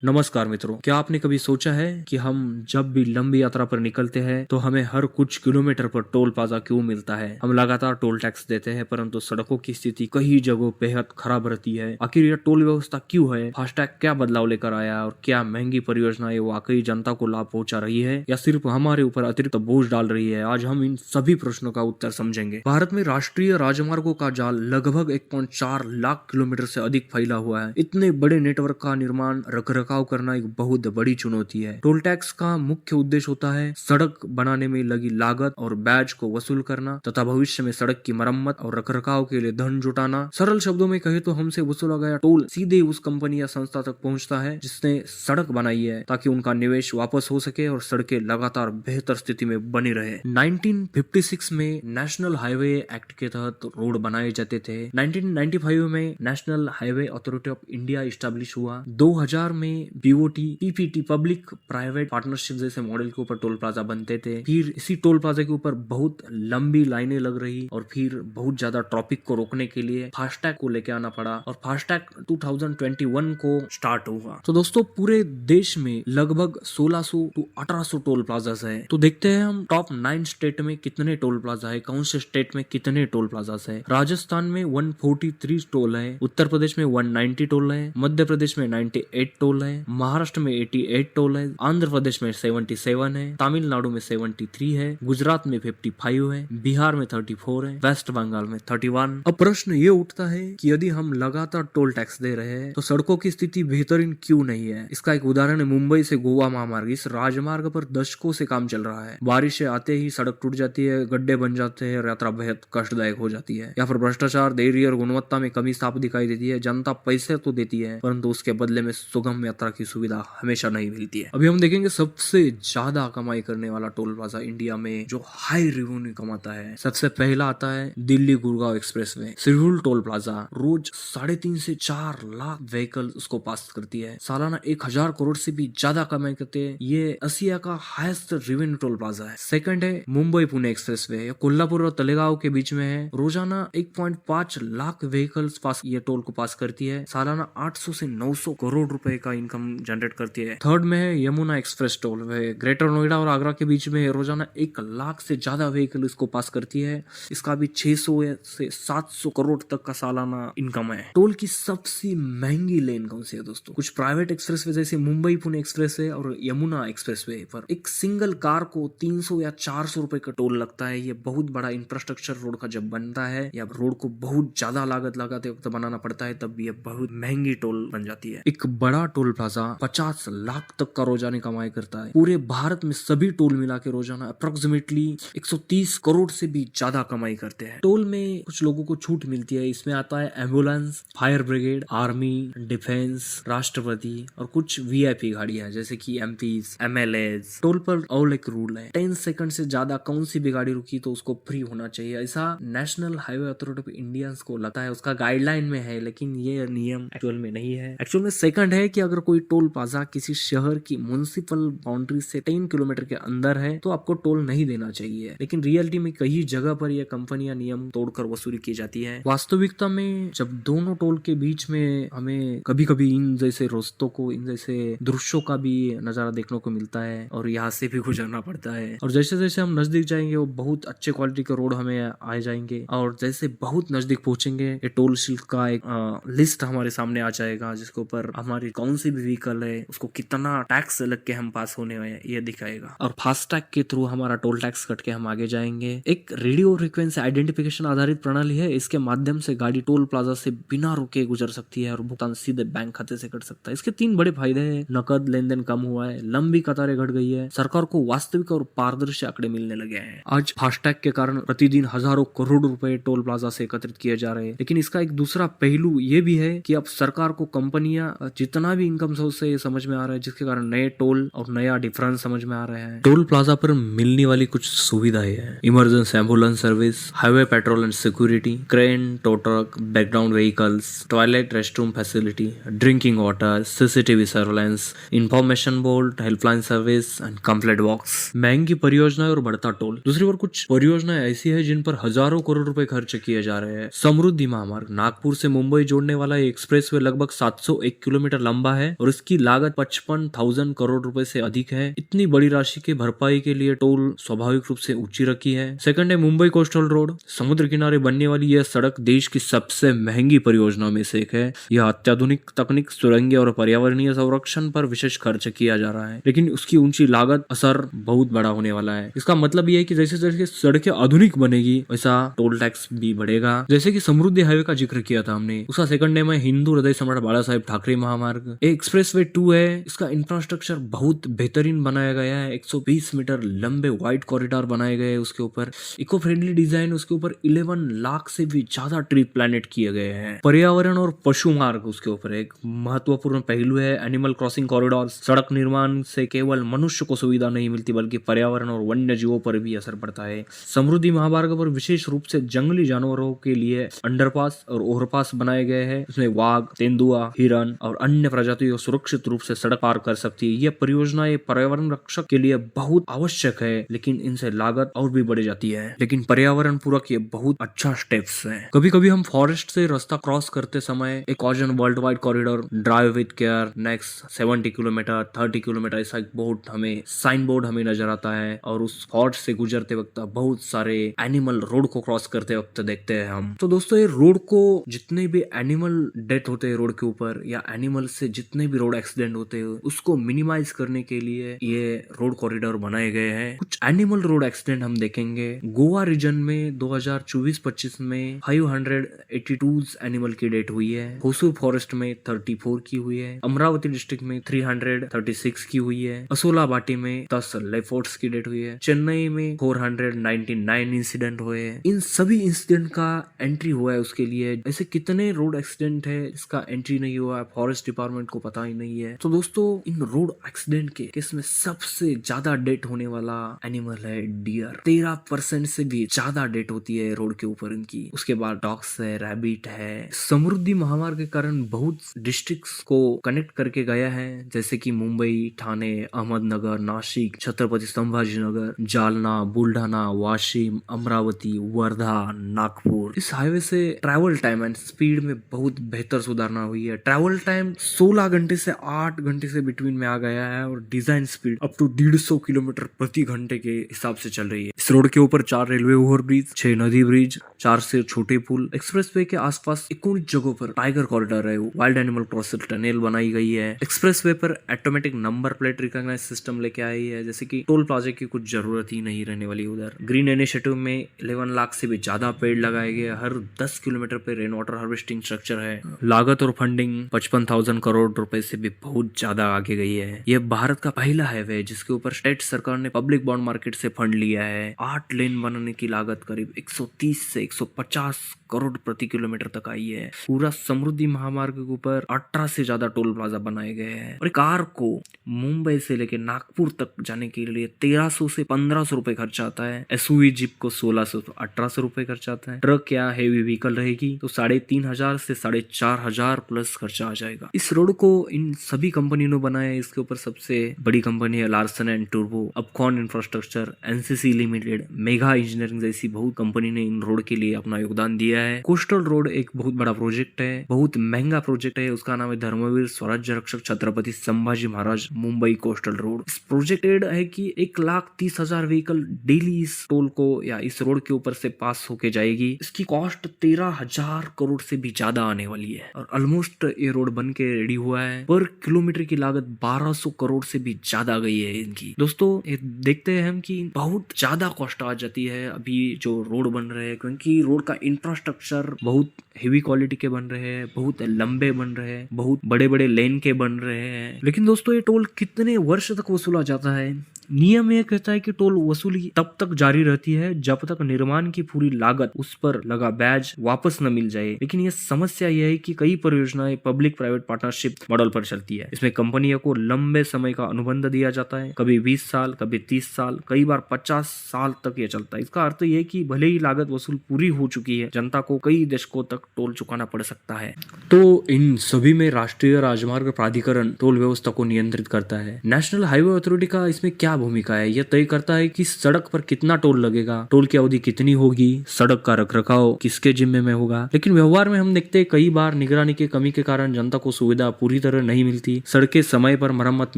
नमस्कार मित्रों, क्या आपने कभी सोचा है कि हम जब भी लंबी यात्रा पर निकलते हैं तो हमें हर कुछ किलोमीटर पर टोल प्लाजा क्यों मिलता है। हम लगातार टोल टैक्स देते हैं परंतु सड़कों की स्थिति कई जगहों बेहद खराब रहती है। आखिर यह टोल व्यवस्था क्यों है? फास्टैग क्या बदलाव लेकर आया और क्या महंगी परियोजनाएं वाकई जनता को लाभ पहुंचा रही है या सिर्फ हमारे ऊपर अतिरिक्त बोझ डाल रही है? आज हम इन सभी प्रश्नों का उत्तर समझेंगे। भारत में राष्ट्रीय राजमार्गों का जाल लगभग 1.4 लाख किलोमीटर से अधिक फैला हुआ है। इतने बड़े नेटवर्क का निर्माण रखरखाव करना एक बहुत बड़ी चुनौती है। टोल टैक्स का मुख्य उद्देश्य होता है सड़क बनाने में लगी लागत और बैज को वसूल करना तथा भविष्य में सड़क की मरम्मत और रखरखाव के लिए धन जुटाना। सरल शब्दों में कहे तो हमसे वसूला गया टोल सीधे उस कंपनी या संस्था तक पहुंचता है जिसने सड़क बनाई है ताकि उनका निवेश वापस हो सके और सड़कें लगातार बेहतर स्थिति में बनी रहे। 1956 में नेशनल हाईवे एक्ट के तहत रोड बनाए जाते थे। 1995 में national highway authority of India establish हुआ। 2000 में BOT, PPT, public private partnership जैसे मॉडल के ऊपर टोल प्लाजा बनते थे। फिर इसी टोल प्लाजा के ऊपर बहुत लंबी लाइनें लग रही और फिर बहुत ज्यादा ट्रैफिक को रोकने के लिए फास्टैग को लेके आना पड़ा और फास्टैग 2021 को स्टार्ट हुआ। तो दोस्तों पूरे देश में लगभग 1600 to 1800 टोल प्लाजा है। तो देखते हैं हम टॉप 9 स्टेट में कितने टोल प्लाजा है, कौन से स्टेट में कितने टोल प्लाजा है। राजस्थान में 143 टोल है, उत्तर प्रदेश में 190 टोल है, मध्य प्रदेश में 98 टोल है, महाराष्ट्र में 88 टोल है, आंध्र प्रदेश में 77 है, तमिलनाडु में 73 है, गुजरात में 55 है, बिहार में 34 है, वेस्ट बंगाल में 31। अब प्रश्न ये उठता है कि यदि हम लगातार टोल टैक्स दे रहे हैं तो सड़कों की स्थिति बेहतरीन क्यों नहीं है। इसका एक उदाहरण है मुंबई से गोवा महामार्ग। इस राजमार्ग पर दशकों से काम चल रहा है। बारिश आते ही सड़क टूट जाती है, गड्ढे बन जाते हैं और यात्रा बेहद कष्टदायक हो जाती है। या फिर भ्रष्टाचार, देरी और गुणवत्ता में कमी साफ दिखाई देती है। जनता पैसे तो देती है परंतु उसके बदले में सुगम यात्रा की सुविधा हमेशा नहीं मिलती है। अभी हम देखेंगे सबसे ज्यादा कमाई करने वाला टोल प्लाजा इंडिया में जो हाई रेवेन्यू कमाता है। सबसे पहला आता है Delhi Gurgaon expressway, Sirhaul toll plaza. रोज 3.5 से 4 लाख व्हीकल उसको पास करती है। सालाना 1000 करोड़ से भी ज्यादा कमाई करते हैं। ये एशिया का हाईएस्ट रेवेन्यू टोल प्लाजा है। सेकंड है मुंबई पुणे एक्सप्रेसवे, कोल्हापुर और तलेगांव के बीच में है। रोजाना 1.5 लाख व्हीकल्स पास ये टोल को पास करती है। सालाना 800 से 900 करोड़ रुपए का इनकम जनरेट करती है। थर्ड में है यमुना एक्सप्रेस टोल, वह ग्रेटर नोएडा और आगरा के बीच में रोजाना 1 लाख से ज्यादा व्हीकल इसको पास करती है। इसका भी 600 से 700 करोड़ तक का सालाना इनकम है। टोल की सबसे महंगी लेन कौन सी है दोस्तों? कुछ प्राइवेट एक्सप्रेसवे जैसे मुंबई पुणे एक्सप्रेसवे और यमुना एक्सप्रेसवे पर एक सिंगल कार को 300 या 400 रुपए का टोल लगता है। ये बहुत बड़ा इंफ्रास्ट्रक्चर रोड का जब बनता है या रोड को बहुत ज्यादा लागत लगाते वक्त बनाना पड़ता है तब ये बहुत महंगी टोल बन जाती है। एक बड़ा टोल प्लाजा 50 लाख तक का रोजाना कमाई करता है। पूरे भारत में सभी टोल मिला के रोजाना अप्रोक्सीमेटली 130 करोड़ से भी ज्यादा कमाई करते हैं। टोल में कुछ लोगों को छूट मिलती है। इसमें आता है ambulance, fire brigade, army, defence, राष्ट्रपति और कुछ वीआईपी गाड़ियां जैसे कि एमपीज, एमएलएज। टोल पर और एक रूल है, 10 सेकंड से ज्यादा कौन सी भी गाड़ी रुकी तो उसको फ्री होना चाहिए। ऐसा national highway authority of India को लगता है, उसका गाइडलाइन में है, लेकिन ये नियम एक्चुअल में नहीं है। एक्चुअल में सेकंड है कि अगर कोई टोल प्लाजा किसी शहर की म्युनिसिपल बाउंड्री से 10 किलोमीटर के अंदर है तो आपको टोल नहीं देना चाहिए। लेकिन रियलिटी में कई जगह पर यह कंपनियां नियम तोड़कर वसूली की जाती है। वास्तविकता में जब दोनों टोल के बीच में हमें कभी कभी इन जैसे रास्तों को, इन जैसे दृश्यों का भी नजारा देखने को मिलता है और यहाँ से भी गुजरना पड़ता है। और जैसे जैसे हम नजदीक जाएंगे वो बहुत अच्छे क्वालिटी के रोड हमें आ जाएंगे और जैसे बहुत नजदीक पहुंचेंगे ये टोल शुल्क का एक लिस्ट हमारे सामने आ जाएगा जिसके ऊपर हमारी कौन सी भी व्हीकल है उसको कितना टैक्स लग के हम पास होने हुए हैं ये दिखाएगा। और फास्टैग के थ्रू हमारा टोल टैक्स कट के हम आगे जाएंगे। एक रेडियो फ्रीक्वेंसी आइडेंटिफिकेशन आधारित प्रणाली है। इसके माध्यम से गाड़ी टोल प्लाजा से बिना रुके गुजर सकती है और भुगतान सीधे बैंक खाते से कर सकता है। इसके 3 बड़े फायदे हैं। नकद लेन देन कम हुआ है, लंबी कतारें घट गई है, सरकार को वास्तविक और पारदर्शी आंकड़े मिलने लगे हैं। आज फास्टैग के कारण प्रतिदिन हजारों करोड़ रुपए टोल प्लाजा से एकत्रित किए जा रहे हैं। लेकिन इसका एक दूसरा पहलू ये भी है कि अब सरकार को कंपनियां जितना भी इनकम सोर्स से ये समझ में आ रहा है जिसके कारण नए टोल और नया डिफरेंस समझ में आ रहे हैं। टोल प्लाजा पर मिलने वाली कुछ सुविधाएं हैं। Emergency ambulance service, highway petrol and security, crane, tow truck, background vehicles, toilet restroom facility, drinking water, CCTV surveillance, information board, helpline service and complaint box. महंगी परियोजनाएं और बढ़ता टोल। दूसरी ओर कुछ परियोजनाएं ऐसी है जिन पर हजारों करोड़ रुपए खर्च किए जा रहे हैं। समृद्धि महामार्ग, नागपुर से मुंबई जोड़ने वाला ये एक्सप्रेसवे लगभग 701 किलोमीटर लंबा है है और इसकी लागत 55,000 करोड़ रुपए से अधिक है। इतनी बड़ी राशि की भरपाई के लिए टोल स्वाभाविक रूप से ऊंची रखी है। सेकंड है मुंबई कोस्टल रोड। समुद्र किनारे बनने वाली यह सड़क देश की सबसे महंगी परियोजना में से एक है। यह अत्याधुनिक तकनीक, सुरंगें और पर्यावरणीय संरक्षण पर विशेष खर्च किया जा रहा है, लेकिन उसकी ऊंची लागत असर बहुत बड़ा होने वाला है। इसका मतलब यह है कि जैसे जैसे सड़कें आधुनिक बनेगी वैसा टोल टैक्स भी बढ़ेगा। जैसे कि समृद्धि हाईवे का जिक्र किया था हमने, उसका सेकंड नेम है हिंदू हृदय सम्राट बाला साहेब ठाकरे महामार्ग। एक्सप्रेसवे 2 है। इसका इंफ्रास्ट्रक्चर बहुत बेहतरीन बनाया गया है। 120 मीटर लंबे वाइड कॉरिडोर बनाए गए हैं। उसके ऊपर इको फ्रेंडली डिजाइन, उसके ऊपर 11 लाख से भी ज्यादा ट्री प्लांट किए गए हैं। पर्यावरण और पशु मार्ग उसके ऊपर एक महत्वपूर्ण पहलू है। Animal crossing corridor. सड़क निर्माण से केवल मनुष्य को सुविधा नहीं मिलती बल्कि पर्यावरण और वन्य जीवों पर भी असर पड़ता है। समृद्धि महामार्ग पर विशेष रूप से जंगली जानवरों के लिए अंडरपास और ओवरपास बनाए गए हैं। इसमें वाघ, तेंदुआ, हिरन और अन्य प्रजातियों सुरक्षित रूप से सड़क पार कर सकती है। यह परियोजना पर्यावरण रक्षक के लिए बहुत आवश्यक है, लेकिन इनसे लागत और भी बढ़ जाती है। लेकिन पर्यावरण पूरक ये बहुत अच्छा स्टेप्स है। कभी कभी हम फॉरेस्ट से रास्ता क्रॉस करते समय एक कॉजन world wide corridor, drive with care, next 70 kilometre, 30 kilometre ऐसा एक बोर्ड हमें, साइन बोर्ड हमें नजर आता है। और उस फॉरेस्ट से गुजरते वक्त बहुत सारे एनिमल रोड को क्रॉस करते वक्त देखते हैं हम। तो दोस्तों ये रोड को जितने भी एनिमल डेथ होते हैं रोड के ऊपर या एनिमल से जितने भी रोड एक्सीडेंट होते हैं उसको मिनिमाइज करने के लिए ये रोड कॉरिडोर बनाए गए हैं। कुछ एनिमल रोड एक्सीडेंट हम देखेंगे। गोवा रीजन में 2024-25 में 582 एनिमल की डेथ हुई है। होसूर फॉरेस्ट में 34 की हुई है। अमरावती डिस्ट्रिक्ट में 336 की हुई है। असोला बाटी में 10 लेफोर्ट्स की डेथ हुई है। चेन्नई में 499 इंसिडेंट हुए हैं। इन सभी इंसिडेंट का एंट्री हुआ है उसके लिए। ऐसे कितने रोड एक्सीडेंट है इसका एंट्री नहीं हुआ है, फॉरेस्ट डिपार्टमेंट को पता ही नहीं है। तो दोस्तों इन रोड एक्सीडेंट के केस में सबसे ज्यादा डेथ होने वाला एनिमल है डियर। 13% से भी ज्यादा डेथ होती है रोड के ऊपर इनकी। उसके बाद डॉग्स है, रैबिट है। समृद्धि महामार्ग के कारण बहुत डिस्ट्रिक्ट्स को कनेक्ट करके गया है, जैसे कि मुंबई, ठाणे, अहमदनगर, नाशिक, छत्रपति संभाजीनगर, जालना, बुलढाणा, वाशिम, अमरावती, वर्धा, नागपुर। इस हाईवे से ट्रैवल टाइम एंड स्पीड में बहुत बेहतर सुधारना हुई है। ट्रैवल टाइम 16 घंटे से 8 घंटे से बिटवीन में आ गया है और design speed up to 150 kilometre प्रति घंटे के हिसाब से चल रही है। इस रोड के ऊपर 4 रेलवे ओवरब्रिज, 6 नदी ब्रिज, 4 से छोटे पुल। एक्सप्रेसवे के आसपास 19 जगहों पर टाइगर कॉरिडोर है, वाइल्ड एनिमल क्रॉसिंग टनल बनाई गई है। एक्सप्रेसवे पर automatic number plate recognise system लेके आई है, जैसे कि टोल प्लाजा की कुछ जरूरत ही नहीं रहने वाली उधर। ग्रीन इनिशिएटिव में 11 लाख से भी ज्यादा पेड़ लगाए गए। हर 10 किलोमीटर पे रेन वाटर हार्वेस्टिंग स्ट्रक्चर है। लागत और फंडिंग 55,000 करोड़ रुपए से भी बहुत ज्यादा आगे गई है। यह भारत का पहला हाईवे है जिसके ऊपर स्टेट सरकार ने पब्लिक बॉन्ड मार्केट से फंड लिया है। 8 लेन बनाने की लागत करीब 130 से 150 करोड़ प्रति किलोमीटर तक आई है। पूरा समृद्धि महामार्ग के ऊपर 18 से ज्यादा टोल प्लाजा बनाए गए हैं। और कार को मुंबई से लेकर नागपुर तक जाने के लिए 1300 से 1500 रुपए खर्चा आता है। एसयूवी जीप को 1600 से 1800 रुपए खर्चा आता है। ट्रक या हेवी व्हीकल रहेगी तो 3,500 से 4,500 प्लस खर्चा आ जाएगा। इस रोड को इन सभी कंपनियों ने बनाया। इसके ऊपर सबसे बड़ी कंपनी है लार्सन एंड टूर्बो, Afcons infrastructure, NCC limited, Megha engineering जैसी बहुत कंपनी ने इन रोड के लिए अपना योगदान दिया है। कोस्टल रोड एक बहुत बड़ा प्रोजेक्ट है, बहुत महंगा प्रोजेक्ट है। उसका नाम है धर्मवीर स्वराज्य रक्षक छत्रपति संभाजी महाराज मुंबई कोस्टल रोड। इस प्रोजेक्ट है कि 1,30,000 व्हीकल डेली इस टोल को या इस रोड के ऊपर से पास होके जाएगी। इसकी कॉस्ट 13,000 करोड़ से भी ज्यादा आने वाली है और ऑलमोस्ट ये रोड बन के रेडी हुआ है। पर किलोमीटर की लागत 1200 करोड़ से भी ज्यादा गई है इनकी। दोस्तों ये देखते हैं हम कि बहुत ज्यादा कॉस्ट आ जाती है अभी जो रोड बन रहे हैं, क्योंकि रोड का इंफ्रास्ट्रक्चर बहुत हेवी क्वालिटी के बन रहे हैं, बहुत लंबे बन रहे हैं, बहुत बड़े बड़े लेन के बन रहे हैं। लेकिन दोस्तों ये टोल कितने वर्ष तक वसूला जाता है? नियम यह कहता है कि टोल वसूली तब तक जारी रहती है जब तक निर्माण की पूरी लागत, उस पर लगा बैज वापस न मिल जाए। लेकिन यह समस्या यह है कि कई परियोजनाएं पब्लिक प्राइवेट पार्टनरशिप मॉडल पर चलती है। इसमें कंपनियों को लंबे समय का अनुबंध दिया जाता है, कभी 20 साल, कभी 30 साल, कई बार 50 साल तक यह चलता है। इसका अर्थ यह है कि भले ही लागत वसूल पूरी हो चुकी है, जनता को कई दशकों तक टोल चुकाना पड़ सकता है। तो इन सभी में राष्ट्रीय राजमार्ग प्राधिकरण टोल व्यवस्था को नियंत्रित करता है। नेशनल हाईवे अथॉरिटी का इसमें क्या भूमिका है। यह तय करता है कि सड़क पर कितना टोल लगेगा, टोल की अवधि कितनी होगी, सड़क का रखरखाव किसके जिम्मे में होगा। लेकिन व्यवहार में हम देखते हैं कई बार निगरानी की कमी के कारण जनता को सुविधा पूरी तरह नहीं मिलती, सड़कें समय पर मरम्मत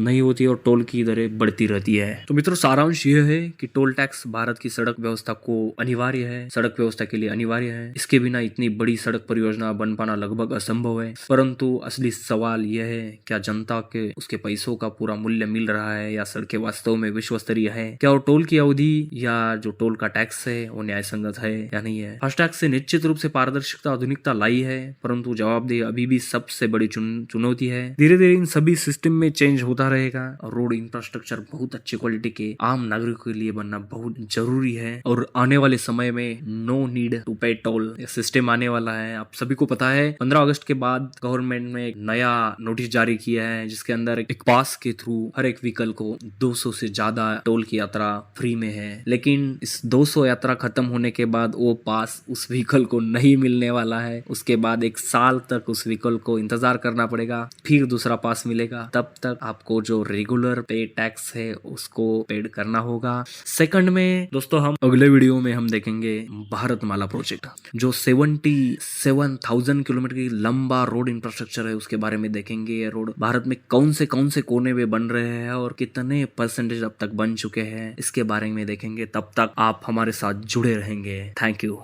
नहीं होती और टोल की दरें बढ़ती रहती है। तो मित्रों, सारांश यह है कि टोल टैक्स भारत की सड़क व्यवस्था को अनिवार्य है, सड़क व्यवस्था के लिए अनिवार्य है। इसके बिना इतनी बड़ी सड़क परियोजना बन पाना लगभग असंभव है। परंतु असली सवाल यह है, क्या जनता के उसके पैसों का पूरा मूल्य मिल रहा है या सड़कें वास्तव में विश्व स्तरीय है? क्या वो टोल की अवधि या जो टोल का टैक्स है वो न्याय संगत है या नहीं है? फास्टैग से निश्चित रूप से पारदर्शिकता, आधुनिकता लाई है, परंतु जवाबदेही अभी भी सबसे बड़ी चुनौती है। धीरे धीरे इन सभी सिस्टम में चेंज होता रहेगा और रोड इंफ्रास्ट्रक्चर बहुत अच्छी क्वालिटी के आम नागरिकों के लिए बनना बहुत जरूरी है। और आने वाले समय में नो नीड टू पे टोल सिस्टम आने वाला है। आप सभी को पता है 15 अगस्त के बाद गवर्नमेंट ने एक नया नोटिस जारी किया है, जिसके अंदर एक पास के थ्रू हर एक व्हीकल को 200 से ज्यादा टोल की यात्रा फ्री में है। लेकिन इस 200 यात्रा खत्म होने के बाद वो पास उस व्हीकल को नहीं मिलने वाला है। उसके बाद 1 साल तक उस व्हीकल को इंतजार करना पड़ेगा, फिर दूसरा पास मिलेगा। तब तक आपको जो रेगुलर पे टैक्स है उसको पेड करना होगा। सेकंड में दोस्तों, हम अगले वीडियो में हम देखेंगे भारतमाला प्रोजेक्ट, जो 77,000 किलोमीटर की लंबा रोड इंफ्रास्ट्रक्चर है, उसके बारे में देखेंगे। ये रोड भारत में कौन से कोने में बन रहे हैं और कितने परसेंटेज अब तक बन चुके हैं, इसके बारे में देखेंगे। तब तक आप हमारे साथ जुड़े रहेंगे। Thank you.